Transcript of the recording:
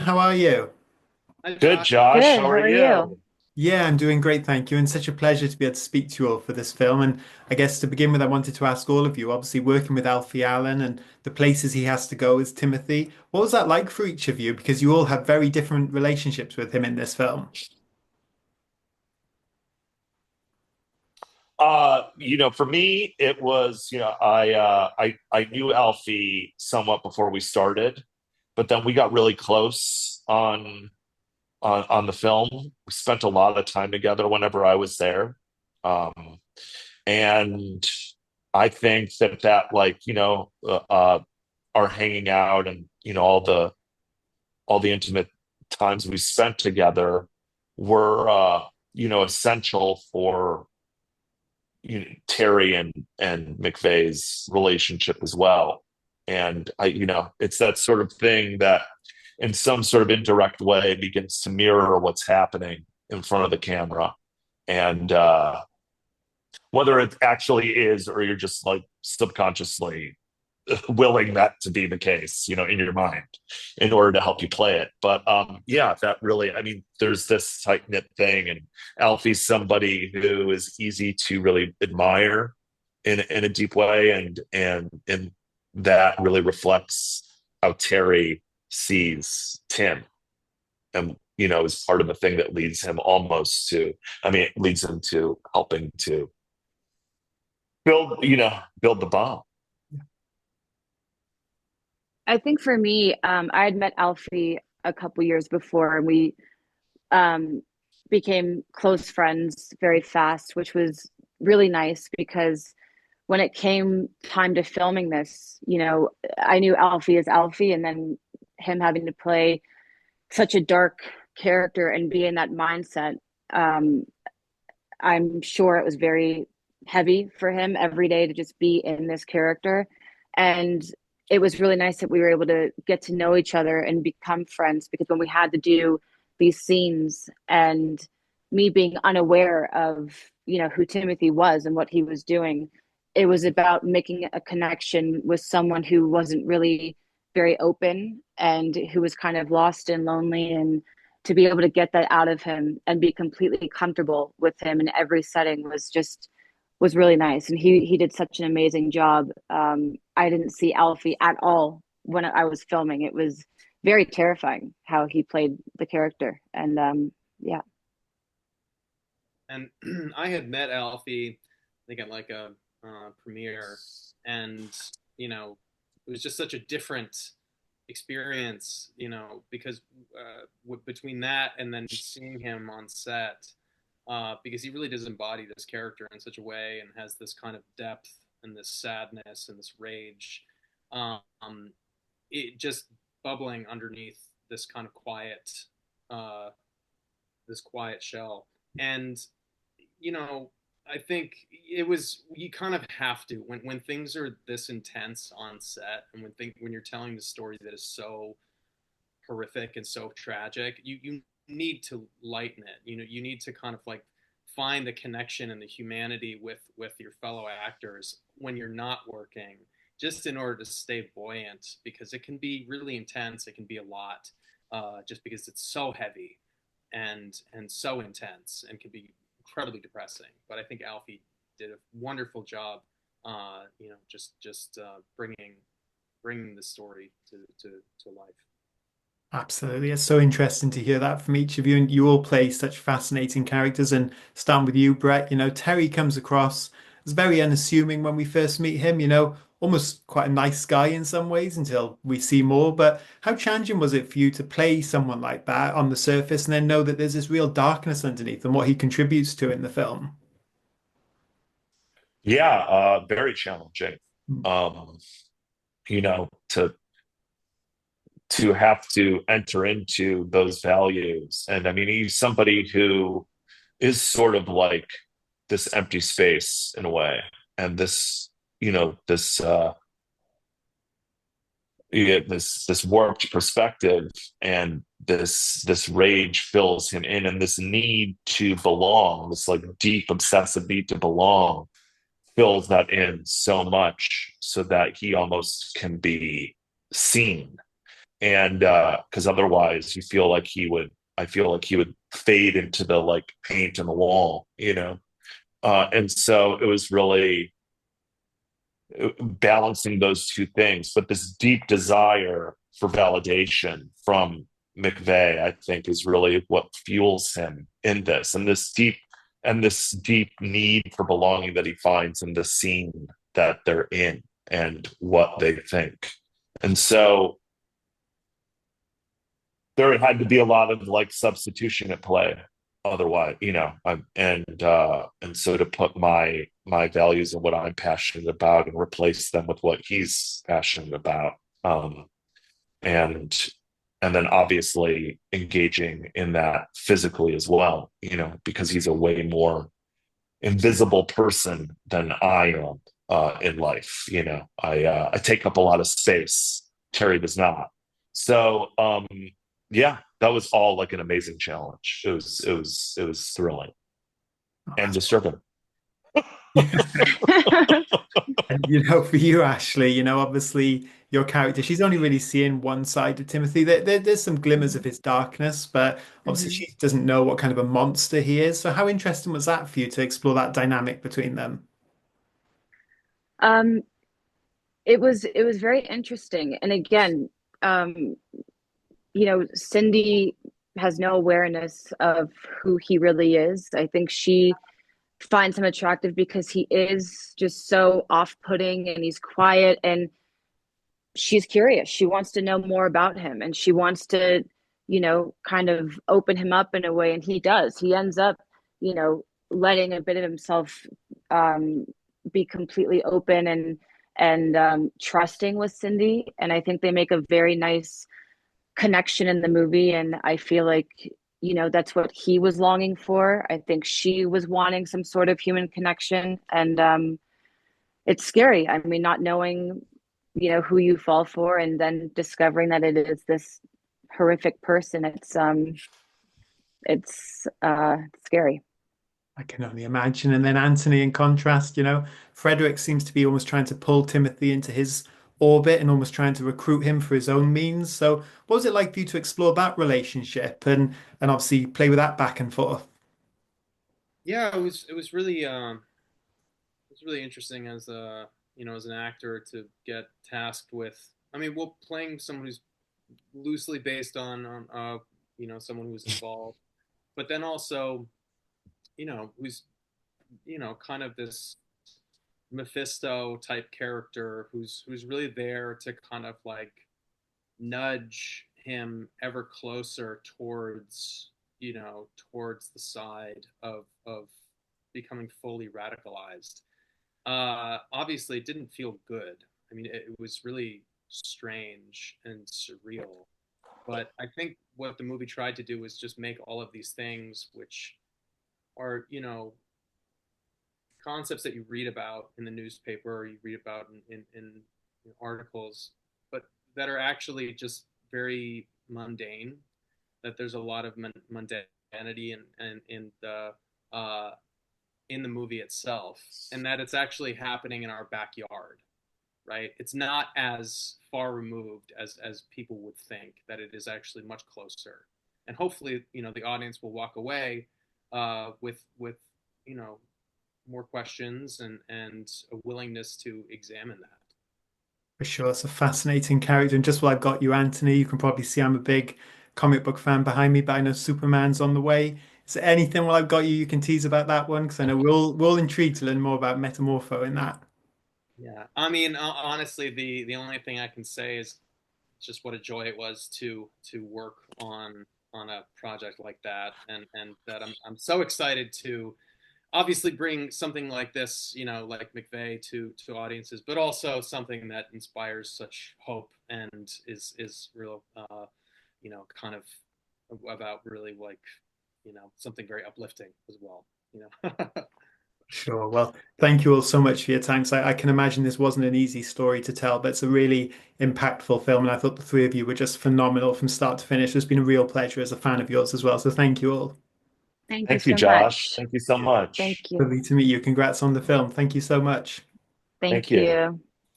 How are you? Hi, Good, Josh. Josh. Good. How How are are you? you? Yeah, I'm doing great, thank you. And such a pleasure to be able to speak to you all for this film. And I guess to begin with, I wanted to ask all of you, obviously working with Alfie Allen and the places he has to go as Timothy, what was that like for each of you? Because you all had very different relationships with him in this film. For me, it was, I knew Alfie somewhat before we started, but then we got really close on the film. We spent a lot of time together whenever I was there. Um, and I think that our hanging out and all the intimate times we spent together were essential for Terry and McVeigh's relationship as well. And it's that sort of thing that in some sort of indirect way begins to mirror what's happening in front of the camera. And whether it actually is, or you're just like subconsciously willing that to be the case, in your mind in order to help you play it. But yeah, that really, I mean, there's this tight knit thing, and Alfie's somebody who is easy to really admire in a deep way, and that really reflects how Terry sees Tim, and is part of the thing that leads him almost to, I mean, it leads him to helping to build the bomb. I think for me, I had met Alfie a couple years before, and we um, became close friends very fast, which was really nice because when it came time to filming this, I knew Alfie as Alfie, and then him having to play such a dark character and be in that mindset. Um, I'm sure it was very heavy for him every day to just be in this character. And it was really nice that we were able to get to know each other and become friends because when we had to do these scenes and me being unaware of, who Timothy was and what he was doing, it was about making a connection with someone who wasn't really very open and who was kind of lost and lonely, and to be able to get that out of him and be completely comfortable with him in every setting was really nice. And he did such an amazing job. I didn't see Alfie at all when I was filming. It was very terrifying how he played the character. And yeah. And I had met Alfie, I think at like a premiere, and it was just such a different experience, because between that and then seeing him on set, because he really does embody this character in such a way and has this kind of depth and this sadness and this rage, um, it just bubbling underneath this kind of quiet, uh, this quiet shell. And you know, I think it was you kind of have to when things are this intense on set, and when you're telling the story that is so horrific and so tragic, you need to lighten it. You need to kind of like find the connection and the humanity with your fellow actors when you're not working, just in order to stay buoyant, because it can be really intense. It can be a lot, just because it's so heavy and so intense and can be incredibly depressing. But I think Alfie did a wonderful job, just bringing the story to life. Absolutely. It's so interesting to hear that from each of you. And you all play such fascinating characters. And starting with you, Brett, Terry comes across as very unassuming when we first meet him, almost quite a nice guy in some ways until we see more. But how challenging was it for you to play someone like that on the surface and then know that there's this real darkness underneath and what he contributes to in the film? Yeah, very challenging. Um, to have to enter into those values. And I mean, he's somebody who is sort of like this empty space in a way. And this warped perspective, and this rage fills him in, and this need to belong, this like deep obsessive need to belong fills that in so much so that he almost can be seen. And because otherwise you feel like I feel like he would fade into the like paint on the wall, you know. And so it was really balancing those two things, but this deep desire for validation from McVeigh, I think, is really what fuels him in this, and this deep need for belonging that he finds in the scene that they're in and what they think. And so there had to be a lot of like substitution at play. Otherwise, you know, and so to put my values and what I'm passionate about and replace them with what he's passionate about, and then obviously engaging in that physically as well, you know, because he's a way more invisible person than I am in life. You know, I take up a lot of space. Terry does not. So yeah, that was all like an amazing challenge. It was thrilling and disturbing. And for you, Ashley, obviously your character, she's only really seeing one side of Timothy. There's some glimmers of his darkness, but obviously Mhm. she doesn't know what kind of a monster he is. So how interesting was that for you to explore that dynamic between them? Um, it was very interesting. And again, um, Cindy has no awareness of who he really is. I think she finds him attractive because he is just so off-putting and he's quiet, and she's curious. She wants to know more about him, and she wants to, kind of open him up in a way, and he does. He ends up, letting a bit of himself um, be completely open and trusting with Cindy. And I think they make a very nice connection in the movie, and I feel like that's what he was longing for. I think she was wanting some sort of human connection, and it's scary. I mean, not knowing who you fall for, and then discovering that it is this horrific person. It's scary. I can only imagine. And then Anthony, in contrast, Frederick seems to be almost trying to pull Timothy into his orbit and almost trying to recruit him for his own means. So, what was it like for you to explore that relationship and obviously play with that back and forth? Yeah, it was really interesting as a as an actor to get tasked with. I mean, well, playing someone who's loosely based on someone who's involved, but then also who's kind of this Mephisto type character who's really there to kind of like nudge him ever closer towards towards the side of becoming fully radicalized. Obviously it didn't feel good. I mean, it was really strange and surreal, but I think what the movie tried to do was just make all of these things, which are concepts that you read about in the newspaper or you read about in articles, but that are actually just very mundane. That there's a lot of mundanity uh, in the movie itself, and that it's actually happening in our backyard. Right? It's not as far removed as people would think. That it is actually much closer, and hopefully, the audience will walk away with you know more questions and a willingness to examine that. For sure, it's a fascinating character. And just while I've got you, Anthony, you can probably see I'm a big comic book fan behind me, but I know Superman's on the way. Is there anything while I've got you can tease about that one? Because I know we're all intrigued to learn more about Metamorpho in that. Yeah, I mean, honestly, the only thing I can say is just what a joy it was to work on a project like that, and that I'm so excited to obviously bring something like this, like McVeigh to audiences, but also something that inspires such hope and is real, kind of about really like, something very uplifting as well. You know. Sure. Well, thank you all so much for your time. So I can imagine this wasn't an easy story to tell, but it's a really impactful film. And I thought the three of you were just phenomenal from start to finish. It's been a real pleasure as a fan of yours as well. So thank you all. Thank you Thank you, so Josh. much. Thank you so much. Thank you. Lovely to meet you. Congrats on the film. Thank you so much. Thank Thank you. you.